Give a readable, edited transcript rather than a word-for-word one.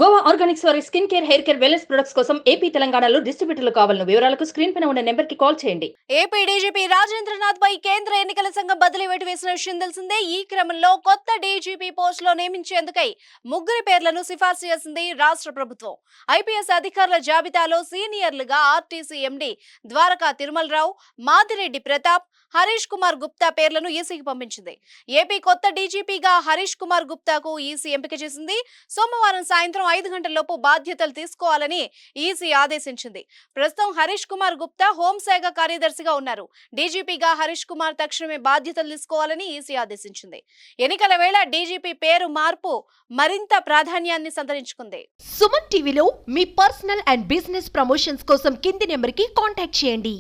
Goa Organics వారి skin care, hair care, wellness products కోసం AP, తెలంగాణలో డిస్ట్రిబ్యూటర్లు కావాలను వివరాలకు స్క్రీన్ పైన ఉన్న నెంబర్ కి కాల్ చేయండి. ఏపీ డీజీపీ రాజేంద్రనాథ్ పై కేంద్ర ఎన్నికల సంఘం బదిలీ వేటు వేసిన విషయం తెలిసిందే. ఈ క్రమంలో కొత్త డీజీపీ పోస్టులో నియమించేందుకై ముగ్గురి పేర్లను సిఫార్సు చేసింది రాష్ట్ర ప్రభుత్వం. ఐపీఎస్ అధికారుల జాబితాలో సీనియర్లుగా ఆర్టీసీ ఎండీ ద్వారకా తిరుమలరావు, మాదిరెడ్డి ప్రతాప్, హరీష్ కుమార్ గుప్తా పేర్లను ఈసీకి పంపించింది. ఏపీ కొత్త డీజీపీగా హరీష్ కుమార్ గుప్తాకు ఈసీ ఎంపిక చేసింది. సోమవారం సాయంత్రం 5 గంటలలోపు బాధ్యతలు తీసుకోవాలని ఈసీ ఆదేశించింది. ప్రస్తుతం హరీష్ కుమార్ గుప్తా హోంశాఖ కార్యదర్శిగా ఉన్నారు. డీజీపీగా హరీష్ కుమార్ తక్షణమే బాధ్యతలు తీసుకోవాలని ఈసీ ఆదేశించింది. ఎన్నికల వేళ డీజీపీ పేరు మార్పు మరింత ప్రాధాన్యాన్ని సంతరించుకుంది. సుమన్ టీవీలో మీ పర్సనల్ అండ్ బిజినెస్ ప్రమోషన్స్ కోసం కింది నెంబర్కి కాంటాక్ట్ చేయండి.